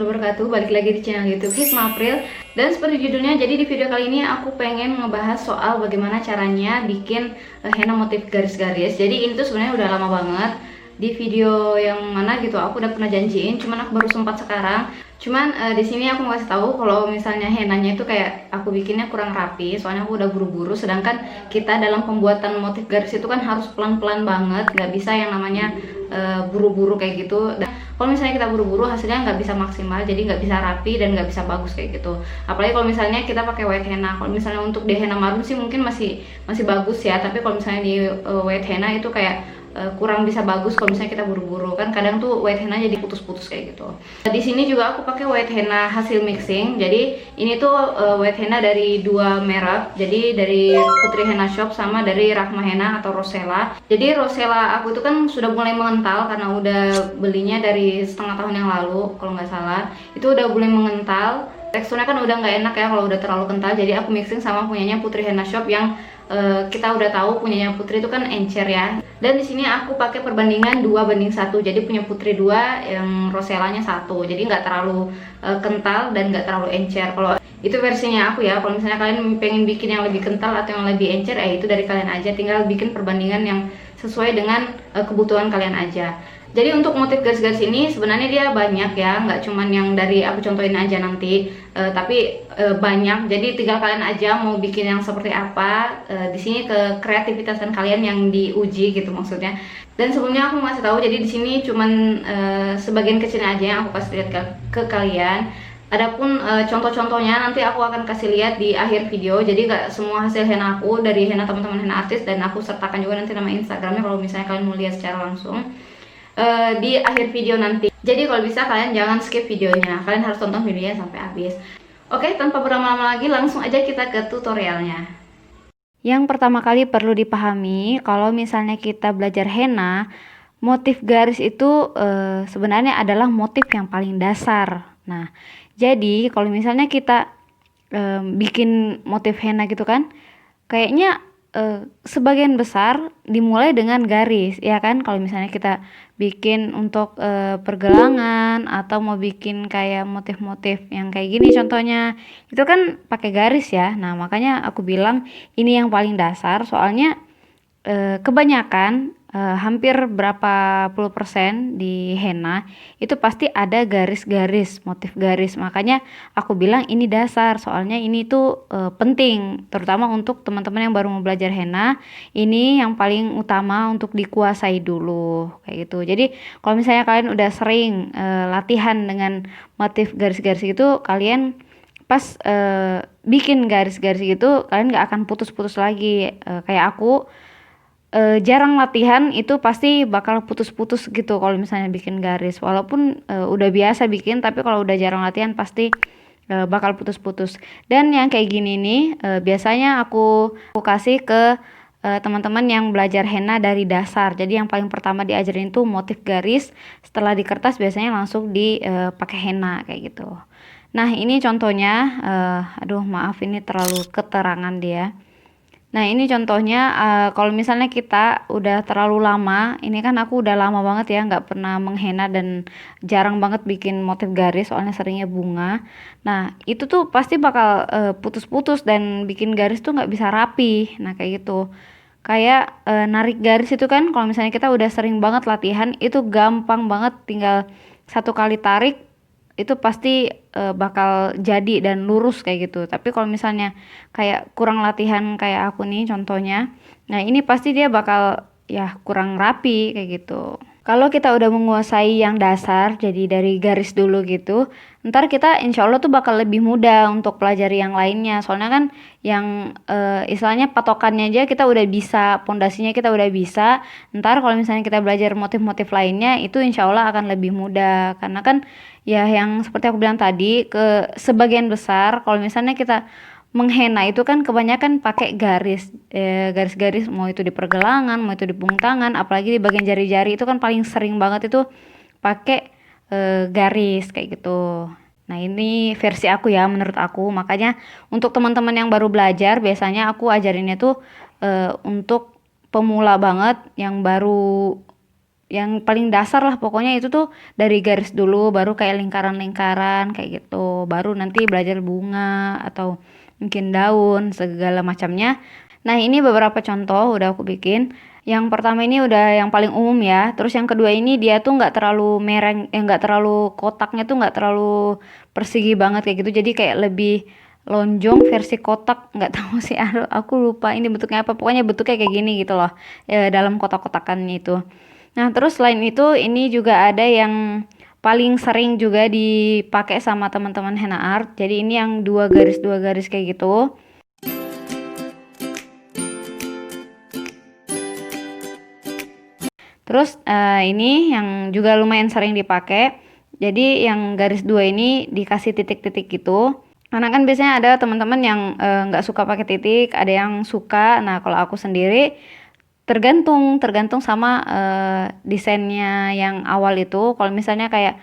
wabarakatuh. Balik lagi di channel YouTube Hikmah April. Dan seperti judulnya, jadi di video kali ini aku pengen ngebahas soal bagaimana caranya bikin henna motif garis-garis. Jadi ini tuh sebenarnya udah lama banget. Di video yang mana gitu aku udah pernah janjiin, cuman aku baru sempat sekarang. Cuman di sini aku mau kasih tahu kalau misalnya hennanya itu kayak aku bikinnya kurang rapi, soalnya aku udah buru-buru. Sedangkan kita dalam pembuatan motif garis itu kan harus pelan-pelan banget, nggak bisa yang namanya buru-buru kayak gitu. Dan kalau misalnya kita buru-buru hasilnya nggak bisa maksimal, jadi nggak bisa rapi dan nggak bisa bagus kayak gitu. Apalagi kalau misalnya kita pakai white henna. Kalau misalnya untuk di henna marun sih mungkin masih bagus ya, tapi kalau misalnya di white henna itu kayak kurang bisa bagus kalau misalnya kita buru-buru. Kan kadang tuh white henna jadi putus-putus kayak gitu. Di sini juga aku pakai white henna hasil mixing. Jadi ini tuh white henna dari dua merek. Jadi dari Putri Henna Shop sama dari Rahma Henna atau Rosella. Jadi Rosella aku itu kan sudah mulai mengental karena udah belinya dari setengah tahun yang lalu kalau nggak salah. Itu udah mulai mengental. Teksturnya kan udah nggak enak ya kalau udah terlalu kental. Jadi aku mixing sama punyanya Putri Henna Shop yang kita udah tahu punyanya Putri itu kan encer ya. Dan di sini aku pakai perbandingan 2:1. Jadi punya Putri 2, yang Rosellanya 1. Jadi nggak terlalu kental dan nggak terlalu encer. Kalau itu versinya aku ya. Kalau misalnya kalian pengen bikin yang lebih kental atau yang lebih encer, itu dari kalian aja. Tinggal bikin perbandingan yang sesuai dengan kebutuhan kalian aja. Jadi untuk motif garis-garis ini sebenarnya dia banyak ya, nggak cuman yang dari aku contohin aja nanti, tapi banyak. Jadi tinggal kalian aja mau bikin yang seperti apa. Di sini ke kreativitasan kalian yang diuji gitu maksudnya. Dan sebelumnya aku ngasih tahu, jadi di sini cuman sebagian kecilnya aja yang aku kasih lihat ke kalian. Adapun contoh-contohnya nanti aku akan kasih lihat di akhir video. Jadi nggak semua hasil henna aku dari henna teman-teman henna artis, dan aku sertakan juga nanti nama Instagramnya kalau misalnya kalian mau lihat secara langsung di akhir video nanti. Jadi kalau bisa kalian jangan skip videonya, kalian harus tonton videonya sampai habis. Oke, tanpa berlama-lama lagi langsung aja kita ke tutorialnya. Yang pertama kali perlu dipahami, kalau misalnya kita belajar henna, motif garis itu sebenarnya adalah motif yang paling dasar. Nah, jadi kalau misalnya kita bikin motif henna gitu kan, kayaknya sebagian besar dimulai dengan garis, ya kan? Kalau misalnya kita bikin untuk pergelangan atau mau bikin kayak motif-motif yang kayak gini contohnya, itu kan pakai garis ya. Nah, makanya aku bilang ini yang paling dasar, soalnya kebanyakan hampir berapa puluh persen di henna itu pasti ada garis-garis, motif garis. Makanya aku bilang ini dasar, soalnya ini tuh penting, terutama untuk teman-teman yang baru mau belajar henna. Ini yang paling utama untuk dikuasai dulu kayak gitu. Jadi kalau misalnya kalian udah sering latihan dengan motif garis-garis itu, kalian pas bikin garis-garis gitu kalian gak akan putus-putus lagi. Kayak aku jarang latihan itu pasti bakal putus-putus gitu kalau misalnya bikin garis. Walaupun udah biasa bikin, tapi kalau udah jarang latihan pasti bakal putus-putus. Dan yang kayak gini nih biasanya aku kasih ke teman-teman yang belajar henna dari dasar. Jadi yang paling pertama diajarin tuh motif garis, setelah di kertas biasanya langsung dipakai henna kayak gitu. Nah, ini contohnya, aduh maaf ini terlalu keterangan dia. Nah, ini contohnya kalau misalnya kita udah terlalu lama, ini kan aku udah lama banget ya nggak pernah menghenna dan jarang banget bikin motif garis, soalnya seringnya bunga. Nah, itu tuh pasti bakal putus-putus dan bikin garis tuh nggak bisa rapi. Nah, kayak gitu. Kayak narik garis itu kan kalau misalnya kita udah sering banget latihan, itu gampang banget, tinggal satu kali tarik itu pasti bakal jadi dan lurus kayak gitu. Tapi kalau misalnya kayak kurang latihan kayak aku nih contohnya, nah ini pasti dia bakal ya kurang rapi kayak gitu. Kalau kita udah menguasai yang dasar, jadi dari garis dulu gitu, ntar kita insya Allah tuh bakal lebih mudah untuk pelajari yang lainnya. Soalnya kan yang istilahnya patokannya aja kita udah bisa, pondasinya kita udah bisa. Ntar kalau misalnya kita belajar motif-motif lainnya, itu insya Allah akan lebih mudah. Karena kan ya yang seperti aku bilang tadi, ke sebagian besar kalau misalnya kita menghenna itu kan kebanyakan pakai garis, garis-garis, mau itu di pergelangan, mau itu di punggung tangan, apalagi di bagian jari-jari itu kan paling sering banget itu pakai garis kayak gitu. Nah, ini versi aku ya, menurut aku. Makanya untuk teman-teman yang baru belajar biasanya aku ajarinnya tuh untuk pemula banget yang baru yang paling dasar lah pokoknya, itu tuh dari garis dulu, baru kayak lingkaran-lingkaran kayak gitu, baru nanti belajar bunga atau mungkin daun segala macamnya. Nah, ini beberapa contoh udah aku bikin. Yang pertama ini udah yang paling umum ya. Terus yang kedua ini dia tuh nggak terlalu mereng, nggak terlalu kotaknya tuh nggak terlalu persegi banget kayak gitu. Jadi kayak lebih lonjong versi kotak, nggak tahu sih, aku lupa ini bentuknya apa. Pokoknya bentuknya kayak gini gitu loh, dalam kotak-kotakannya itu. Nah, terus selain itu ini juga ada yang paling sering juga dipakai sama teman-teman henna art. Jadi ini yang dua garis kayak gitu. Terus ini yang juga lumayan sering dipakai. Jadi yang garis dua ini dikasih titik-titik gitu. Karena kan biasanya ada teman-teman yang nggak suka pakai titik, ada yang suka. Nah, kalau aku sendiri tergantung sama desainnya yang awal itu. Kalau misalnya kayak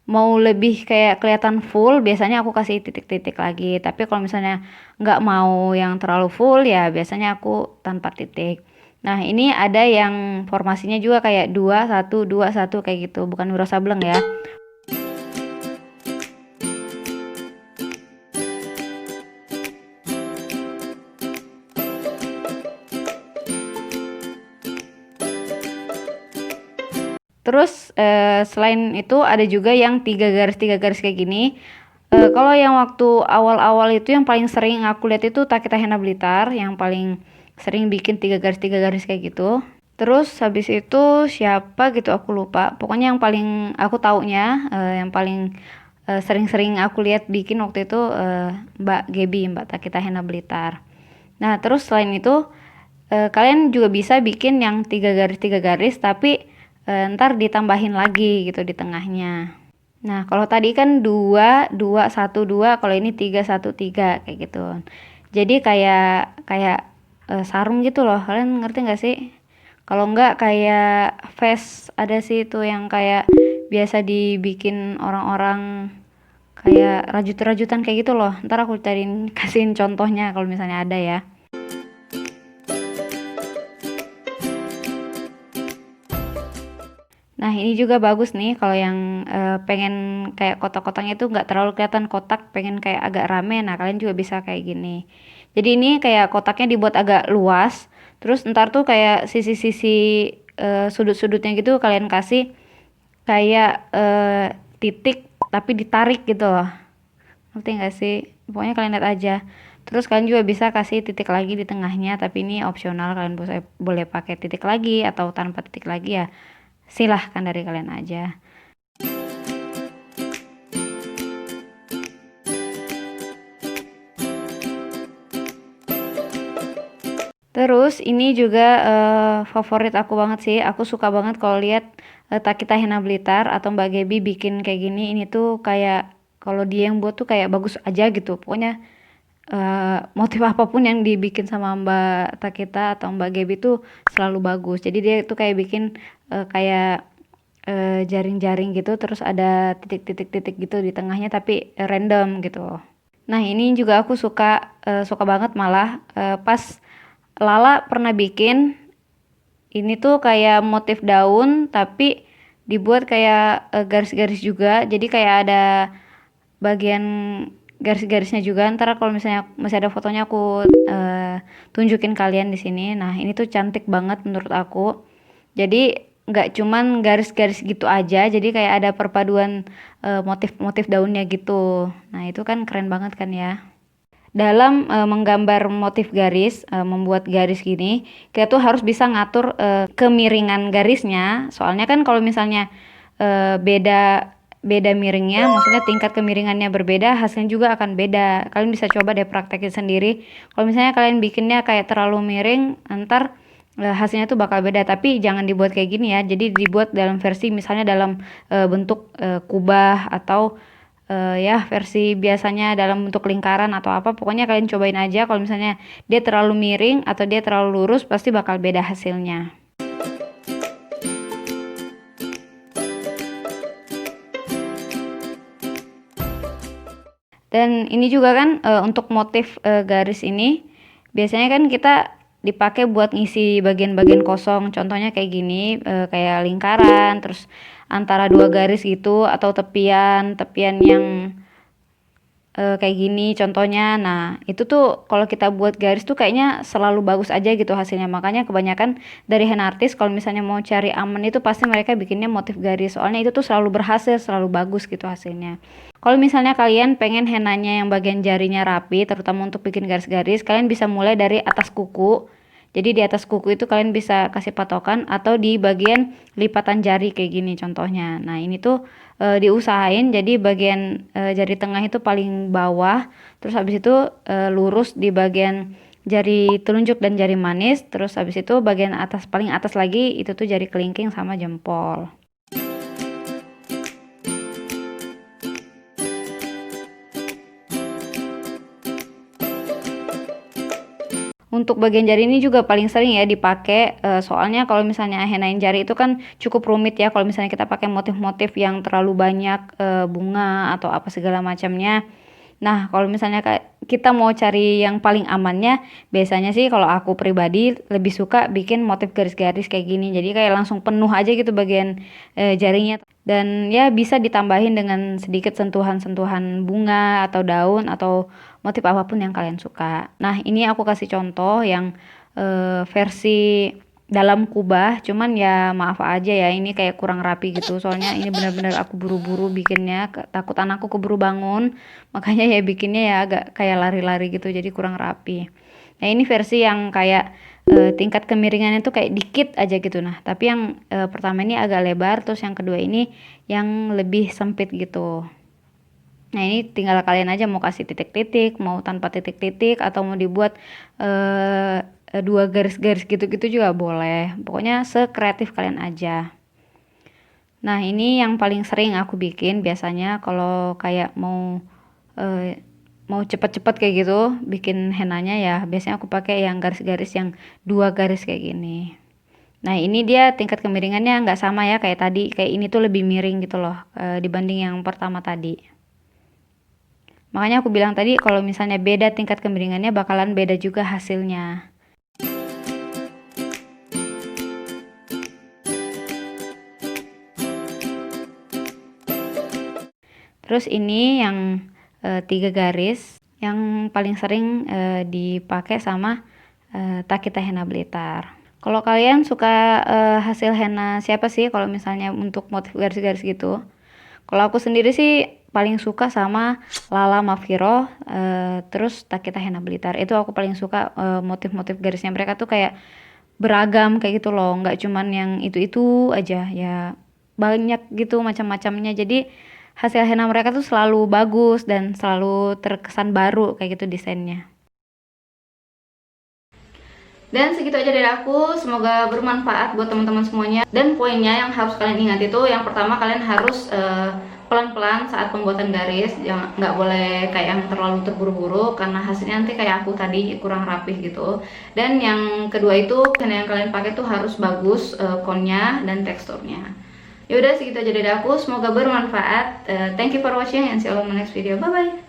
mau lebih kayak kelihatan full, biasanya aku kasih titik-titik lagi. Tapi kalau misalnya nggak mau yang terlalu full, ya biasanya aku tanpa titik. Nah, ini ada yang formasinya juga kayak 2 1 2 1 kayak gitu, bukan wiro sableng ya. Terus selain itu ada juga yang tiga garis kayak gini. Kalau yang waktu awal-awal itu yang paling sering aku lihat itu Takita Henna Blitar, yang paling sering bikin tiga garis kayak gitu. Terus habis itu siapa gitu aku lupa. Pokoknya yang paling aku taunya, yang paling sering-sering aku lihat bikin waktu itu Mbak Gebi, Mbak Takita Henna Blitar. Nah, terus selain itu kalian juga bisa bikin yang tiga garis tapi ntar ditambahin lagi gitu di tengahnya. Nah, kalau tadi kan 2 2 1 2, kalau ini 3 1 3 kayak gitu. Jadi kayak kayak sarung gitu loh. Kalian ngerti nggak sih? Kalau nggak kayak vest, ada sih itu yang kayak biasa dibikin orang-orang kayak rajut-rajutan kayak gitu loh. Ntar aku cariin kasihin contohnya kalau misalnya ada ya. Nah, ini juga bagus nih kalau yang pengen kayak kotak-kotaknya itu nggak terlalu kelihatan kotak, pengen kayak agak rame. Nah, kalian juga bisa kayak gini. Jadi ini kayak kotaknya dibuat agak luas, terus ntar tuh kayak sisi-sisi sudut-sudutnya gitu kalian kasih kayak titik tapi ditarik gitu loh. Ngerti nggak sih? Pokoknya kalian lihat aja. Terus kalian juga bisa kasih titik lagi di tengahnya, tapi ini opsional, kalian boleh pakai titik lagi atau tanpa titik lagi ya. Silahkan dari kalian aja. Terus ini juga favorit aku banget sih. Aku suka banget kalau lihat Takita Henna Blitar atau Mbak Gebi bikin kayak gini. Ini tuh kayak kalau dia yang buat tuh kayak bagus aja gitu. Pokoknya motif apapun yang dibikin sama Mbak Takita atau Mbak Gebi tuh selalu bagus. Jadi dia tuh kayak bikin kayak jaring-jaring gitu, terus ada titik-titik gitu di tengahnya tapi random gitu. Nah, ini juga aku suka banget malah pas Lala pernah bikin ini tuh kayak motif daun tapi dibuat kayak garis-garis juga. Jadi kayak ada bagian garis-garisnya juga. Ntar kalau misalnya masih ada fotonya aku tunjukin kalian di sini. Nah, ini tuh cantik banget menurut aku. Jadi nggak cuman garis-garis gitu aja, jadi kayak ada perpaduan motif-motif daunnya gitu. Nah, itu kan keren banget kan ya. Dalam menggambar motif garis, membuat garis gini, kita tuh harus bisa ngatur kemiringan garisnya. Soalnya kan kalau misalnya beda beda miringnya, maksudnya tingkat kemiringannya berbeda, hasilnya juga akan beda. Kalian bisa coba deh praktekin sendiri. Kalau misalnya kalian bikinnya kayak terlalu miring, ntar hasilnya tuh bakal beda. Tapi jangan dibuat kayak gini ya. Jadi dibuat dalam versi misalnya dalam bentuk kubah atau ya versi biasanya dalam bentuk lingkaran atau apa. Pokoknya kalian cobain aja. Kalau misalnya dia terlalu miring atau dia terlalu lurus, pasti bakal beda hasilnya. Dan ini juga kan untuk motif garis ini biasanya kan kita dipakai buat ngisi bagian-bagian kosong. Contohnya kayak gini, kayak lingkaran, terus antara dua garis gitu, atau tepian yang kayak gini contohnya. Nah, itu tuh kalau kita buat garis tuh kayaknya selalu bagus aja gitu hasilnya. Makanya kebanyakan dari henna artis kalau misalnya mau cari aman itu pasti mereka bikinnya motif garis. Soalnya itu tuh selalu berhasil, selalu bagus gitu hasilnya. Kalau misalnya kalian pengen hennanya yang bagian jarinya rapi, terutama untuk bikin garis-garis, kalian bisa mulai dari atas kuku. Jadi di atas kuku itu kalian bisa kasih patokan atau di bagian lipatan jari kayak gini contohnya. Nah, ini tuh diusahain jadi bagian jari tengah itu paling bawah, terus habis itu lurus di bagian jari telunjuk dan jari manis, terus habis itu bagian atas paling atas lagi itu tuh jari kelingking sama jempol. Untuk bagian jari ini juga paling sering ya dipakai, soalnya kalau misalnya hennain jari itu kan cukup rumit ya kalau misalnya kita pakai motif-motif yang terlalu banyak bunga atau apa segala macamnya. Nah, kalau misalnya kita mau cari yang paling amannya, biasanya sih kalau aku pribadi lebih suka bikin motif garis-garis kayak gini. Jadi kayak langsung penuh aja gitu bagian jarinya. Dan ya bisa ditambahin dengan sedikit sentuhan-sentuhan bunga atau daun atau motif apapun yang kalian suka. Nah, ini aku kasih contoh yang versi dalam kubah, cuman ya maaf aja ya ini kayak kurang rapi gitu. Soalnya ini benar-benar aku buru-buru bikinnya, takut anakku keburu bangun. Makanya ya bikinnya ya agak kayak lari-lari gitu, jadi kurang rapi. Nah, ini versi yang kayak tingkat kemiringannya tuh kayak dikit aja gitu. Nah, tapi yang pertama ini agak lebar, terus yang kedua ini yang lebih sempit gitu. Nah, ini tinggal kalian aja mau kasih titik-titik, mau tanpa titik-titik, atau mau dibuat dua garis-garis gitu-gitu juga boleh. Pokoknya sekreatif kalian aja. Nah, ini yang paling sering aku bikin biasanya kalau kayak mau cepet-cepet kayak gitu bikin hennanya ya. Biasanya aku pakai yang garis-garis yang dua garis kayak gini. Nah, ini dia tingkat kemiringannya nggak sama ya kayak tadi. Kayak ini tuh lebih miring gitu loh dibanding yang pertama tadi. Makanya aku bilang tadi kalau misalnya beda tingkat kemiringannya bakalan beda juga hasilnya. Terus ini yang 3 garis yang paling sering dipakai sama Takita Henna Blitar. Kalau kalian suka hasil henna siapa sih kalau misalnya untuk motif garis-garis gitu? Kalau aku sendiri sih paling suka sama Lala Mafiro, terus Takita Henna Blitar. Itu aku paling suka motif-motif garisnya mereka tuh kayak beragam kayak gitu loh, nggak cuman yang itu-itu aja ya, banyak gitu macam-macamnya. Jadi hasil henna mereka tuh selalu bagus dan selalu terkesan baru kayak gitu desainnya. Dan segitu aja dari aku, semoga bermanfaat buat teman-teman semuanya. Dan poinnya yang harus kalian ingat itu, yang pertama kalian harus pelan-pelan saat pembuatan garis, nggak boleh kayak yang terlalu terburu-buru karena hasilnya nanti kayak aku tadi kurang rapih gitu. Dan yang kedua itu henna yang kalian pakai tuh harus bagus konnya dan teksturnya. Yaudah, segitu aja dari aku, semoga bermanfaat. Thank you for watching and see you on my next video. Bye bye.